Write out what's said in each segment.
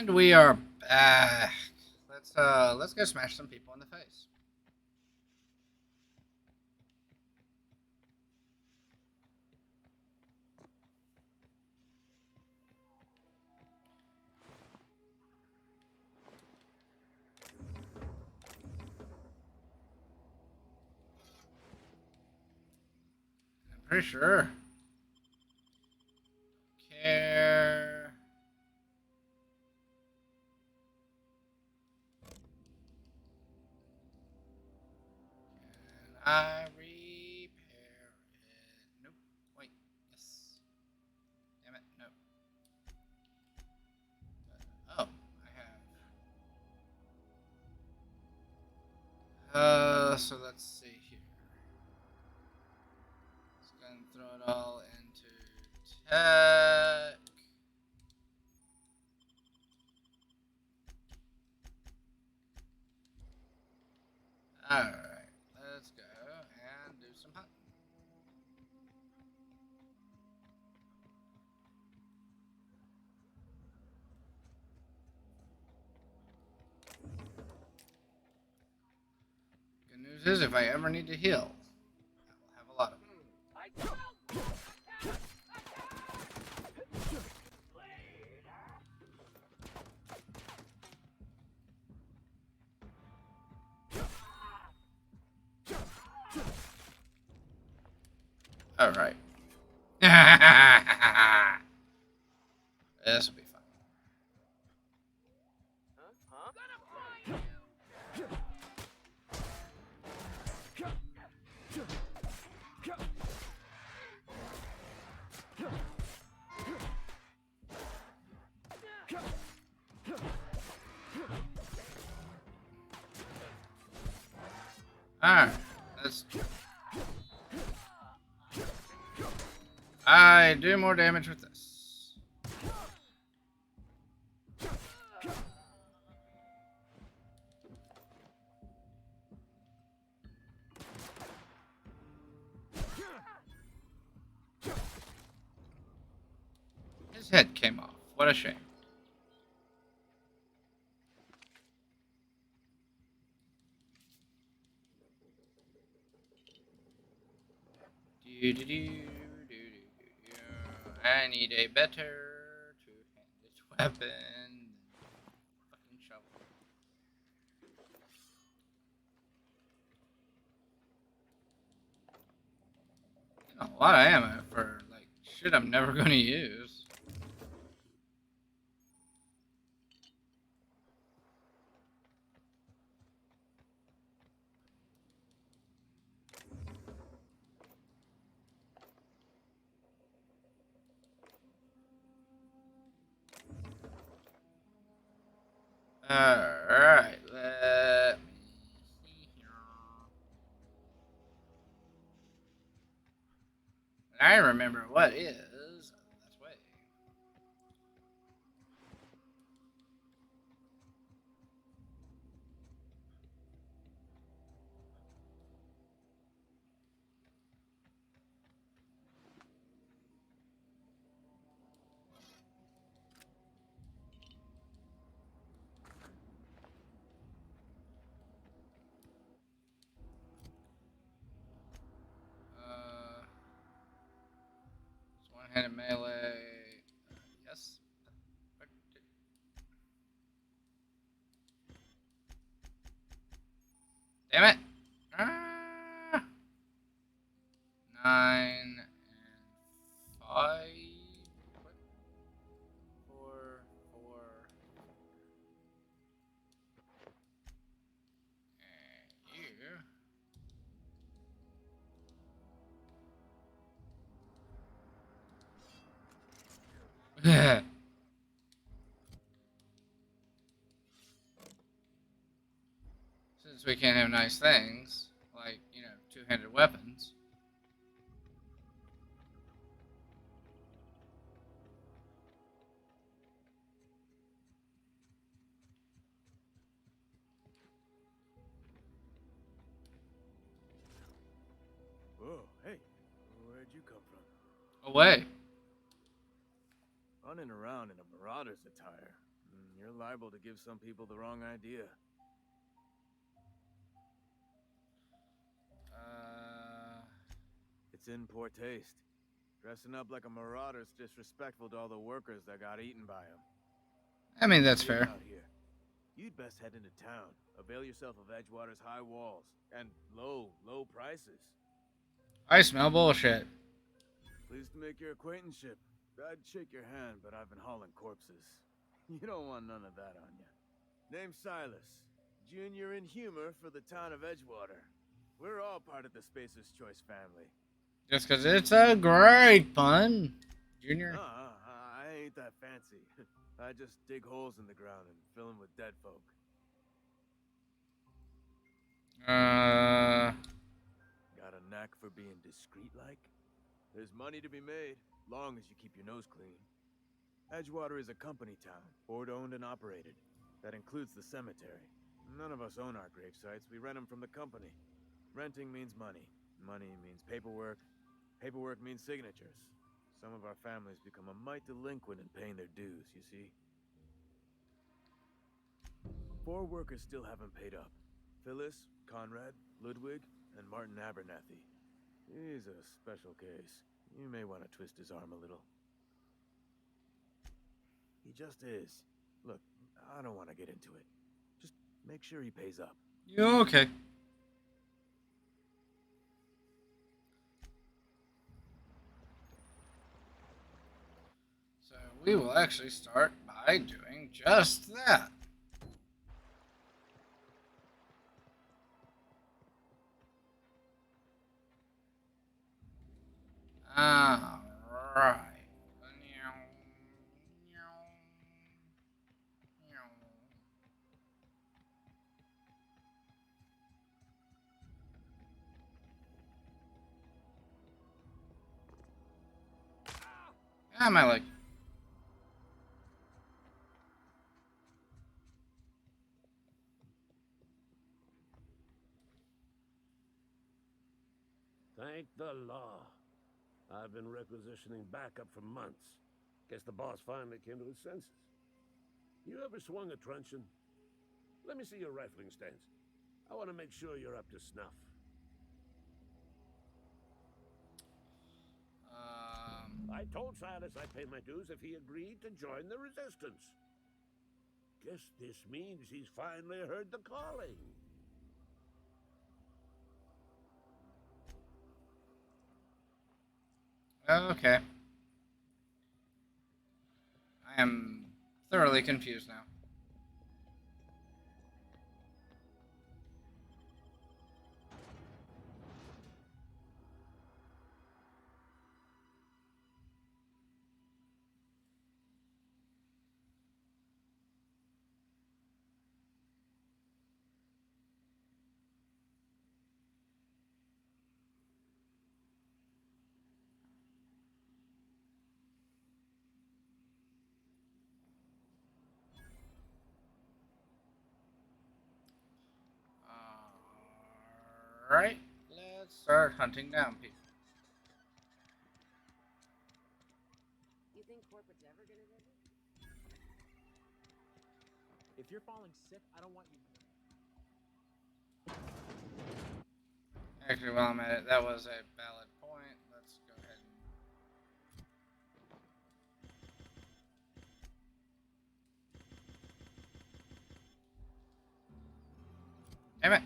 And we are back. Let's go smash some people in the face. I'm pretty sure. Care. Can I repair it? Nope. Wait. Yes. Damn it. Nope. Oh, I have. So let's see here. Let's go and throw it all into tech. Alright, let's go and do some hunting. Good news is, if I ever need to heal, I will have a lot of them. Alright. This will be fun. Alright, let's. I do more damage with this. His head came off. What a shame. I need a better two-handed weapon than fucking shovel. A lot of ammo for like shit I'm never gonna use. Alright, let me see here. I remember what is this way. It's one-handed melee. Yes. Damn it! Ah, 9 and 5. What? 4, 4. And you. Since we can't have nice things, like, two-handed weapons. Whoa, hey, where'd you come from? Away. Running around in a marauder's attire. You're liable to give some people the wrong idea. It's in poor taste. Dressing up like a marauder's disrespectful to all the workers that got eaten by him. I mean, that's Safe fair. out here. You'd best head into town. Avail yourself of Edgewater's high walls and low prices. I smell bullshit. Pleased to make your acquaintanceship. I'd shake your hand, but I've been hauling corpses. You don't want none of that on you. Name's Silas. Junior in humor for the town of Edgewater. We're all part of the Spacer's Choice family. Just because it's a great pun, Junior. I ain't that fancy. I just dig holes in the ground and fill them with dead folk. Got a knack for being discreet-like? There's money to be made, long as you keep your nose clean. Edgewater is a company town, board-owned and operated. That includes the cemetery. None of us own our grave sites, we rent them from the company. Renting means money. Money means paperwork. Paperwork means signatures. Some of our families become a mite delinquent in paying their dues, you see? 4 workers still haven't paid up. Phyllis, Conrad, Ludwig, and Martin Abernathy. He's a special case. You may want to twist his arm a little. He just is. Look, I don't want to get into it. Just make sure he pays up. You okay? So we will actually start by doing just that. Alright. My leg. Thank the law. I've been requisitioning backup for months. Guess the boss finally came to his senses. You ever swung a truncheon? Let me see your rifling stance. I want to make sure you're up to snuff. I told Silas I'd pay my dues if he agreed to join the resistance. Guess this means he's finally heard the calling. Okay. I am thoroughly confused now. Alright, let's start hunting down people. You think corporate's ever gonna visit? If you're falling sick, I don't want you. Actually, while I'm at it, that was a valid point. Let's go ahead and... Damn it.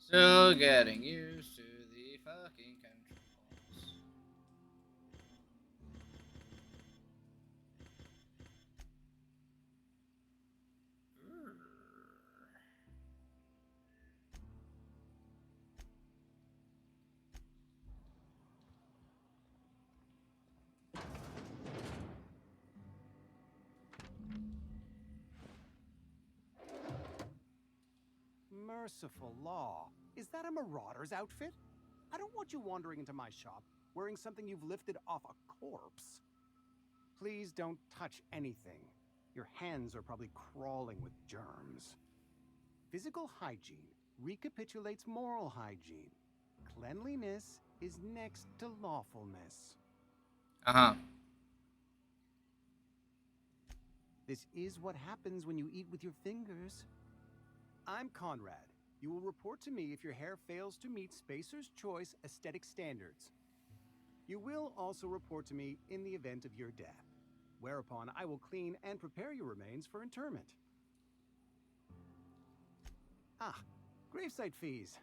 Still getting used to the fucking controls. Merciful law. Is that a marauder's outfit? I don't want you wandering into my shop wearing something you've lifted off a corpse. Please don't touch anything. Your hands are probably crawling with germs. Physical hygiene recapitulates moral hygiene. Cleanliness is next to lawfulness. Uh-huh. This is what happens when you eat with your fingers. I'm Conrad. You will report to me if your hair fails to meet Spacer's Choice aesthetic standards. You will also report to me in the event of your death, whereupon I will clean and prepare your remains for interment. Ah, gravesite fees.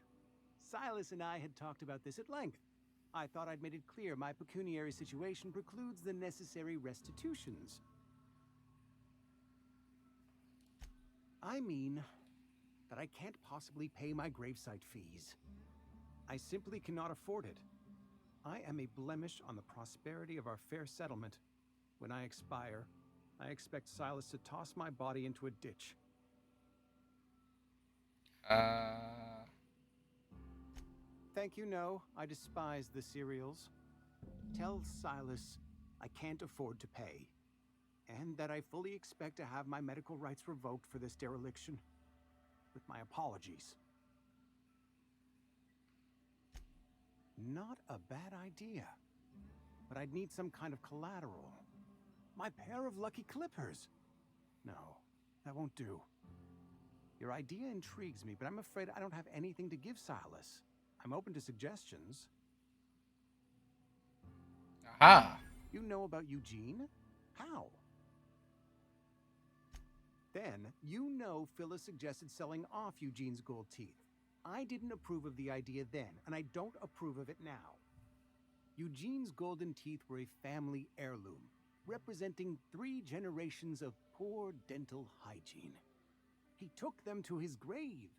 Silas and I had talked about this at length. I thought I'd made it clear my pecuniary situation precludes the necessary restitutions. I mean that I can't possibly pay my gravesite fees. I simply cannot afford it. I am a blemish on the prosperity of our fair settlement. When I expire, I expect Silas to toss my body into a ditch. Thank you, no. I despise the cereals. Tell Silas I can't afford to pay, and that I fully expect to have my medical rights revoked for this dereliction. With my apologies. Not a bad idea. But I'd need some kind of collateral. My pair of lucky clippers. No, that won't do. Your idea intrigues me, but I'm afraid I don't have anything to give Silas. I'm open to suggestions. Aha. You know about Eugene? How? Then, you know Phyllis suggested selling off Eugene's gold teeth. I didn't approve of the idea then, and I don't approve of it now. Eugene's golden teeth were a family heirloom, representing 3 generations of poor dental hygiene. He took them to his grave.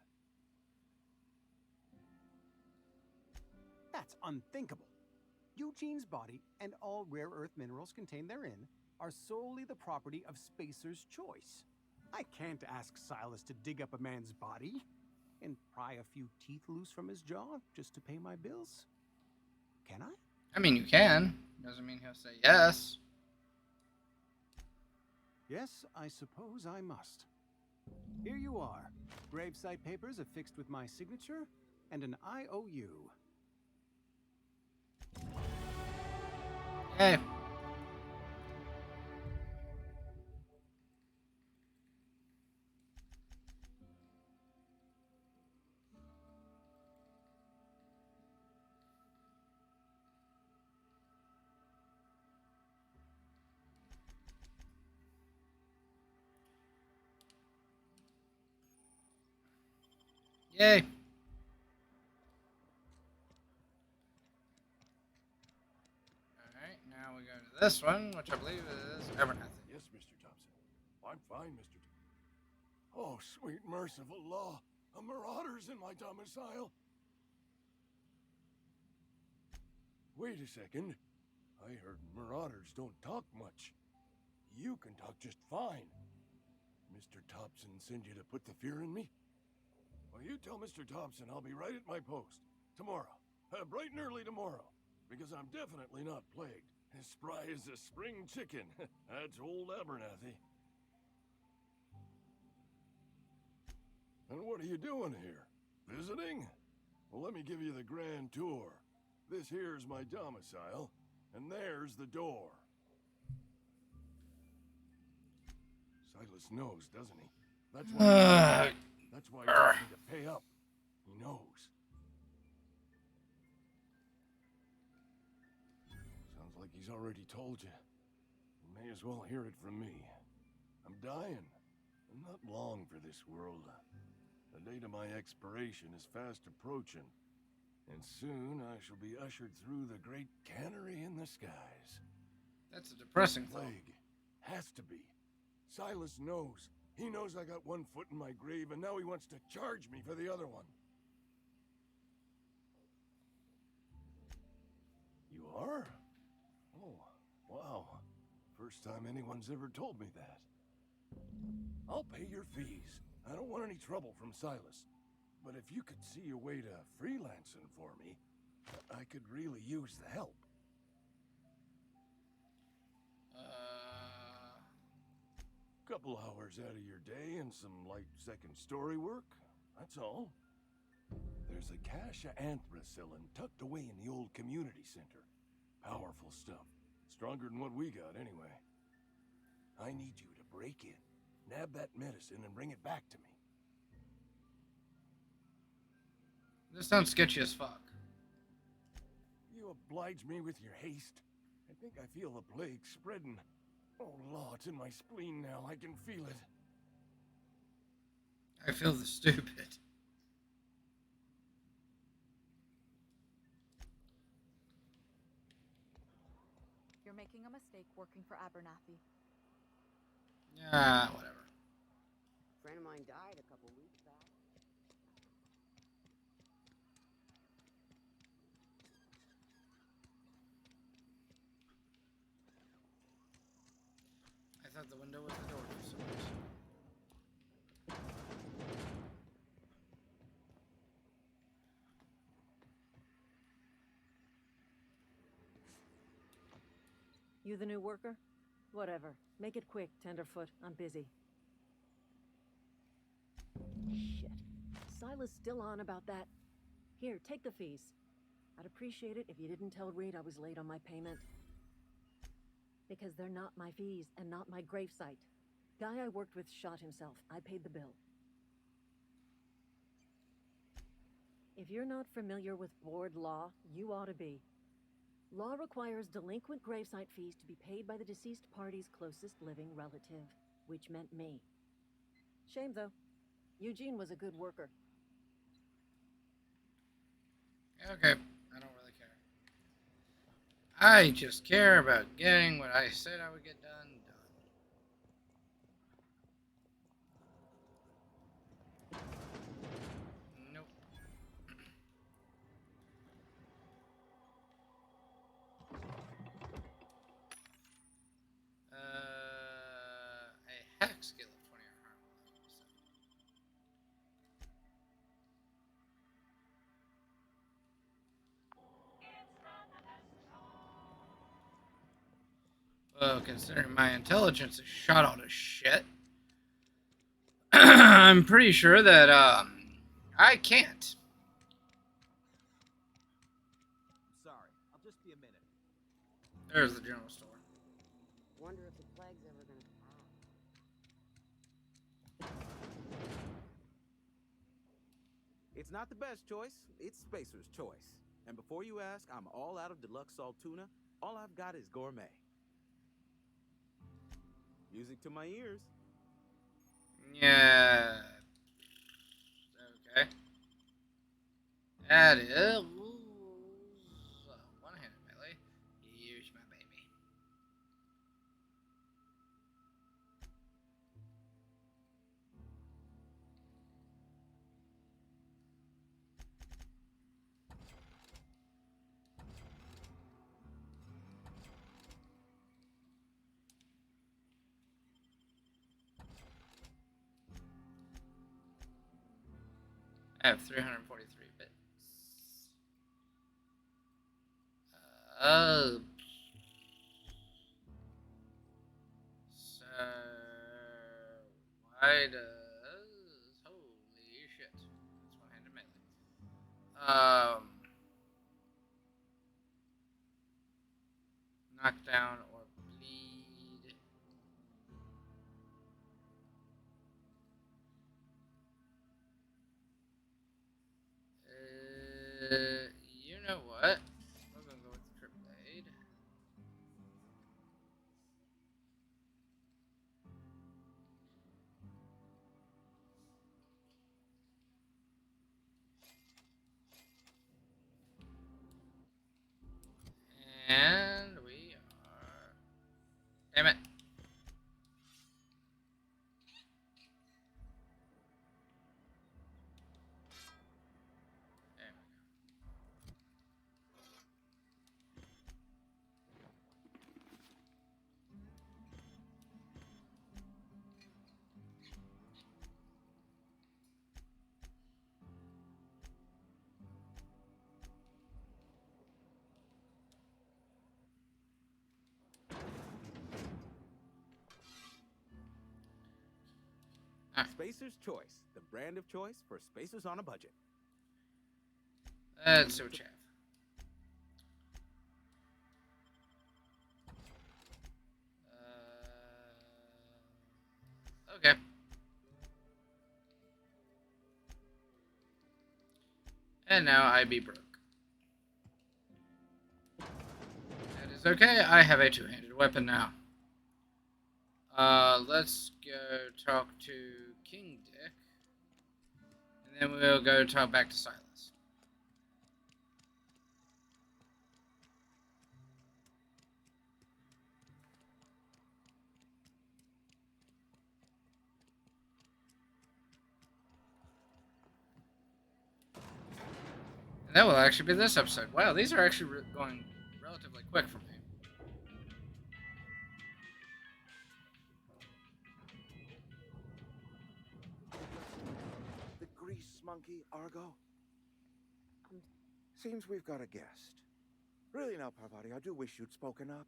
That's unthinkable. Eugene's body and all rare earth minerals contained therein are solely the property of Spacer's Choice. I can't ask Silas to dig up a man's body and pry a few teeth loose from his jaw just to pay my bills. Can I? I mean, you can. Doesn't mean he'll say yes. Yes, I suppose I must. Here you are. Gravesite papers affixed with my signature and an IOU. Yay. Yay. Alright, now we go to this one, which I believe is Evernoth. Yes, Mr. Thompson. I'm fine, Mr. Oh, sweet merciful law. A marauder's in my domicile. Wait a second. I heard marauders don't talk much. You can talk just fine. Mr. Thompson send you to put the fear in me? Well, you tell Mr. Thompson I'll be right at my post. Tomorrow. Bright and early tomorrow. Because I'm definitely not plagued. As spry as a spring chicken. That's old Abernathy. And what are you doing here? Visiting? Well, let me give you the grand tour. This here's my domicile, and there's the door. Silas knows, doesn't he? That's why he wants me to pay up. He knows. Sounds like he's already told you. You may as well hear it from me. I'm dying. I'm not long for this world. The date of my expiration is fast approaching, and soon I shall be ushered through the great cannery in the skies. That's a depressing thought. Plague. Has to be. Silas knows. He knows I got one foot in my grave, and now he wants to charge me for the other one. You are? Oh, wow. First time anyone's ever told me that. I'll pay your fees. I don't want any trouble from Silas. But if you could see a way to freelancing for me, I could really use the help. Couple hours out of your day and some light second story work. That's all. There's a cache of anthracillin tucked away in the old community center. Powerful stuff. Stronger than what we got, anyway. I need you to break in, nab that medicine, and bring it back to me. This sounds sketchy as fuck. You oblige me with your haste. I think I feel the plague spreading. Oh, Law, it's in my spleen now. I can feel it. I feel the stupid. You're making a mistake working for Abernathy. Yeah, whatever. A friend of mine died a couple weeks back. I thought the window was the door for some reason. You the new worker? Whatever. Make it quick, Tenderfoot. I'm busy. Shit. Silas still on about that. Here, take the fees. I'd appreciate it if you didn't tell Reed I was late on my payment. Because they're not my fees and not my gravesite. Guy I worked with shot himself. I paid the bill. If you're not familiar with board law, you ought to be. Law requires delinquent gravesite fees to be paid by the deceased party's closest living relative, which meant me. Shame, though. Eugene was a good worker. Okay, I don't really care. I just care about getting what I said I would get done. Nope. A hack skill of 20 or harm. Well, considering my intelligence is shot all to shit, I'm pretty sure that I can't. Sorry, I'll just be a minute. There's the general store. Wonder if the plague's ever gonna pass. It's not the best choice, it's Spacer's choice. And before you ask, I'm all out of deluxe salt tuna. All I've got is gourmet. Music to my ears. Yeah. Okay. That is one-handed melee. Here's my baby. I have 343 bits. Oh. So, why does... Holy shit. That's one-handed melee. Knockdown or bleed. You know what? We're gonna go with the trip blade. And we are... Damn it. There we go. Spacer's choice, the brand of choice for Spacers on a budget. Let's see what you have. And now I be broke. That is okay. I have a two-handed weapon now. Let's go talk to King Dick. And then we'll go talk back to Silas. And that will actually be this episode. Wow, these are actually going relatively quick for me. The grease monkey, Argo? Seems we've got a guest. Really now, Parvati, I do wish you'd spoken up.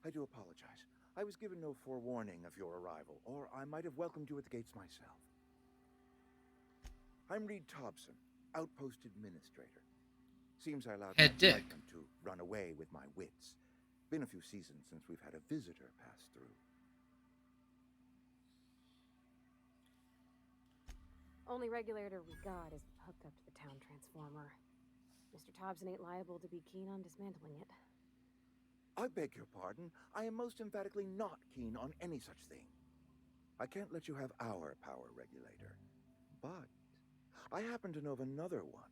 I do apologize. I was given no forewarning of your arrival, or I might have welcomed you at the gates myself. I'm Reed Thompson, Outpost Administrator. Seems I allowed Head my Dick excitement to run away with my wits. Been a few seasons since we've had a visitor pass through. Only regulator we got is hooked up to the town transformer. Mr. Thompson ain't liable to be keen on dismantling it. I beg your pardon. I am most emphatically not keen on any such thing. I can't let you have our power regulator. But I happen to know of another one.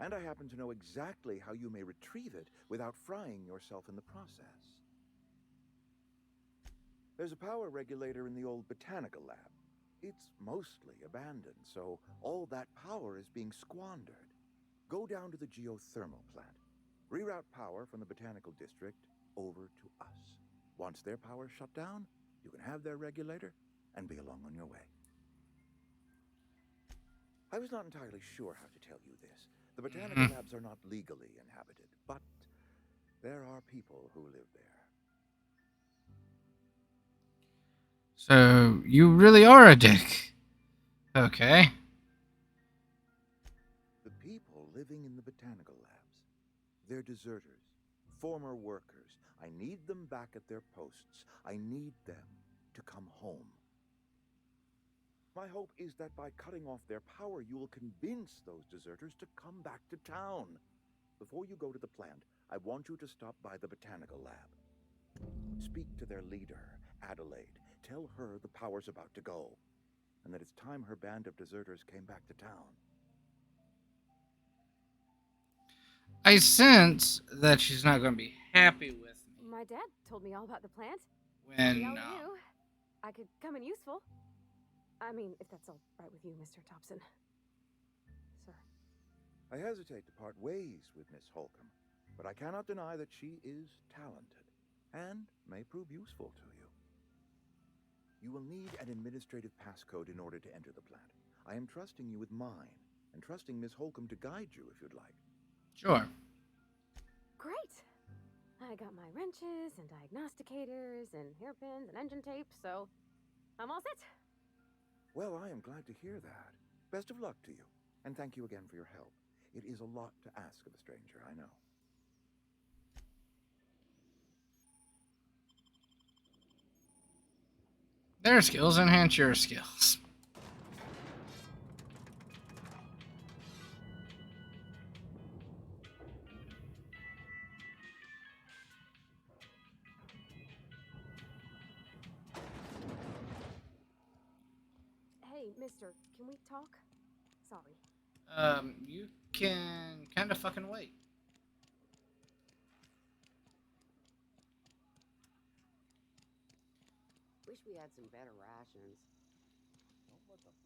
And I happen to know exactly how you may retrieve it without frying yourself in the process. There's a power regulator in the old botanical lab. It's mostly abandoned, so all that power is being squandered. Go down to the geothermal plant. Reroute power from the botanical district over to us. Once their power's shut down, you can have their regulator and be along on your way. I was not entirely sure how to tell you this. The botanical labs are not legally inhabited, but there are people who live there. So, you really are a dick. Okay. The people living in the botanical labs, they're deserters, former workers. I need them back at their posts. I need them to come home. My hope is that by cutting off their power, you will convince those deserters to come back to town. Before you go to the plant, I want you to stop by the botanical lab. Speak to their leader, Adelaide. Tell her the power's about to go, and that it's time her band of deserters came back to town. I sense that she's not going to be happy with me My dad told me all about the plant. when He always knew I could come in useful. I mean, if that's all right with you, Mr. Thompson. Sir. I hesitate to part ways with Miss Holcomb, but I cannot deny that she is talented and may prove useful to you. You will need an administrative passcode in order to enter the plant. I am trusting you with mine, and trusting Miss Holcomb to guide you if you'd like. Sure. Great! I got my wrenches and diagnosticators and hairpins and engine tape, so I'm all set. Well, I am glad to hear that. Best of luck to you, and thank you again for your help. It is a lot to ask of a stranger, I know. Their skills enhance your skills. Hey, mister, can we talk? Sorry. You can kind of fucking wait. Wish we had some better rations.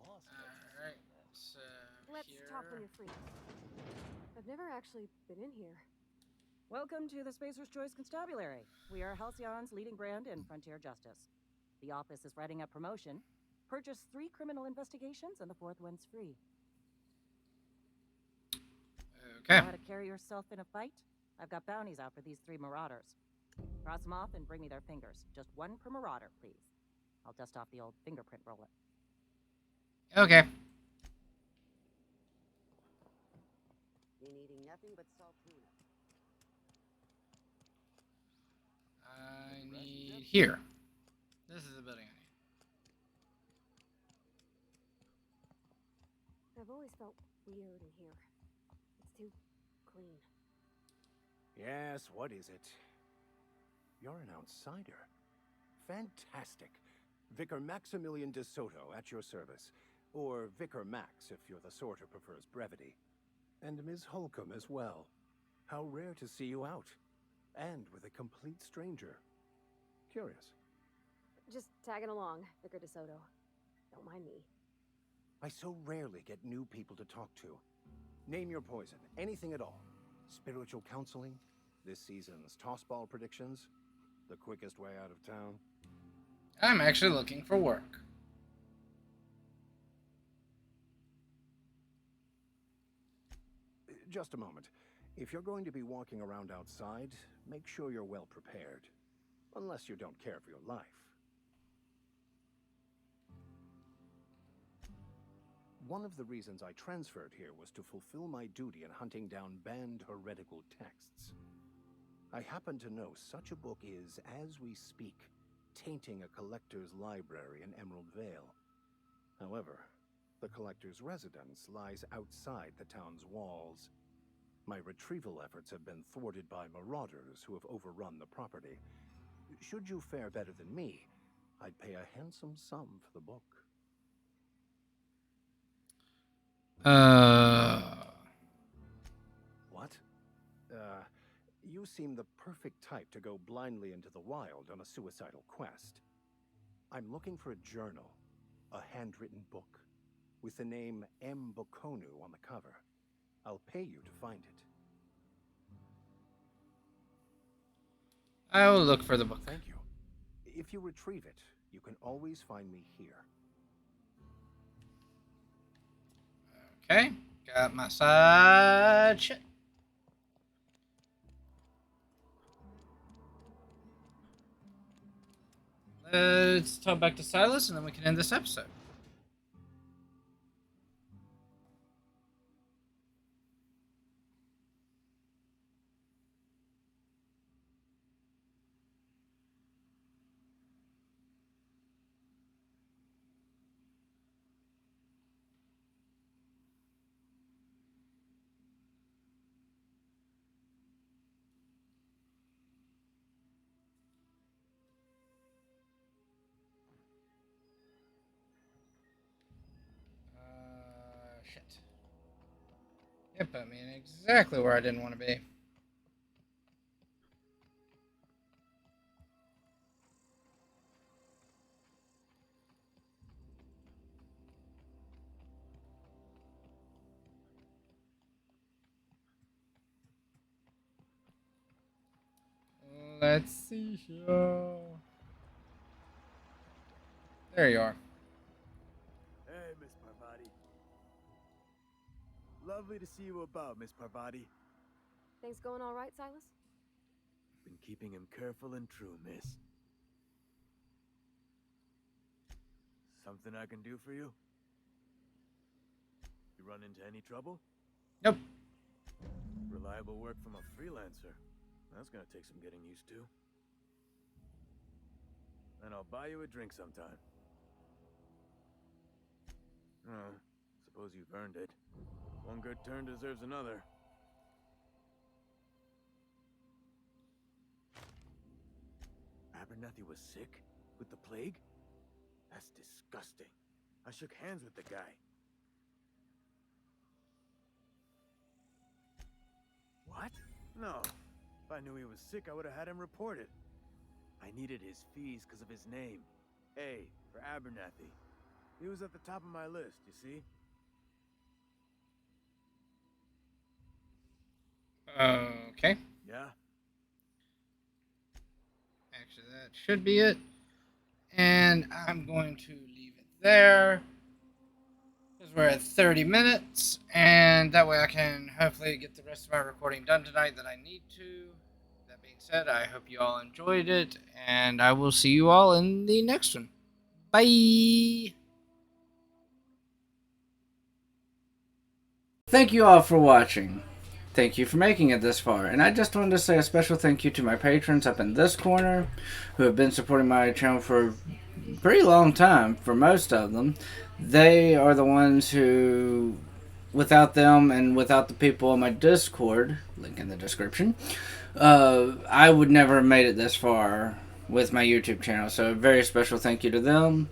Alright, so Let's here... talk when you're free. I've never actually been in here. Welcome to the Spacer's Choice Constabulary. We are Halcyon's leading brand in frontier justice. The office is writing up promotion. Purchase 3 criminal investigations and the 4th one's free. Okay. Know how to carry yourself in a fight? I've got bounties out for these 3 marauders. Cross them off and bring me their fingers. Just 1 per marauder, please. I'll dust off the old fingerprint roller. Okay. Been eating nothing but salt tuna. I need here. This is the building I need. I've always felt weird in here. too clean. Yes, what is it? You're an outsider. Fantastic. Vicar Maximilian de Soto at your service. Or Vicar Max if you're the sort who prefers brevity. And Ms. Holcomb as well. How rare to see you out. And with a complete stranger. Curious. Just tagging along, Vicar DeSoto. Don't mind me. I so rarely get new people to talk to. Name your poison, anything at all. Spiritual counseling, this season's tossball predictions, the quickest way out of town. I'm actually looking for work. Just a moment. If you're going to be walking around outside, make sure you're well prepared. Unless you don't care for your life. One of the reasons I transferred here was to fulfill my duty in hunting down banned heretical texts. I happen to know such a book is, as we speak, tainting a collector's library in Emerald Vale. However, the collector's residence lies outside the town's walls. My retrieval efforts have been thwarted by marauders who have overrun the property. Should you fare better than me, I'd pay a handsome sum for the book. What? You seem the perfect type to go blindly into the wild on a suicidal quest. I'm looking for a journal, a handwritten book, with the name M. Bokonu on the cover. I'll pay you to find it. I will look for the book. Thank you. If you retrieve it, you can always find me here. Okay, got my side shit. Let's talk back to Silas and then we can end this episode. Shit. It put me in exactly where I didn't want to be. Let's see here. There you are. Hey, Miss Parvati. Lovely to see you about, Miss Parvati. Things going all right, Silas? Been keeping him careful and true, miss. Something I can do for you? You run into any trouble? Nope. Reliable work from a freelancer. That's gonna take some getting used to. And I'll buy you a drink sometime. Oh, suppose you've earned it. One good turn deserves another. Abernathy was sick? With the plague? That's disgusting. I shook hands with the guy. What? No. If I knew he was sick, I would have had him reported. I needed his fees because of his name. A, for Abernathy. He was at the top of my list, you see? Okay. Yeah? Actually, that should be it. And I'm going to leave it there. Because we're at 30 minutes. And that way I can hopefully get the rest of my recording done tonight that I need to. That being said, I hope you all enjoyed it. And I will see you all in the next one. Bye. Thank you all for watching. Thank you for making it this far. And I just wanted to say a special thank you to my patrons up in this corner who have been supporting my channel for a pretty long time, for most of them. They are the ones who without them and without the people on my Discord, link in the description, I would never have made it this far with my YouTube channel. So a very special thank you to them.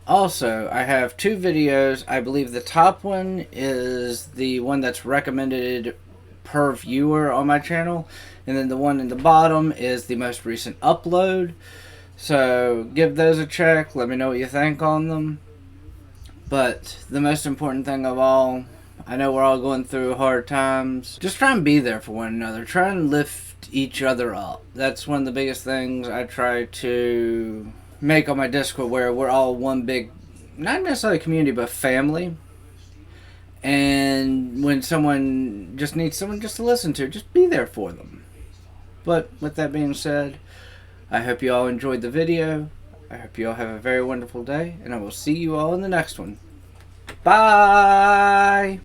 Also, I have 2 videos. I believe the top one is the one that's recommended per viewer on my channel, and then the one in the bottom is the most recent upload. So give those a check. Let me know what you think on them. But the most important thing of all, I know we're all going through hard times. Just try and be there for one another. Try and lift each other up. That's one of the biggest things I try to make on my Discord, where we're all one big, not necessarily community, but family. And when someone just needs someone just to listen to, just be there for them. But with that being said, I hope you all enjoyed the video. I hope you all have a very wonderful day, and I will see you all in the next one. Bye!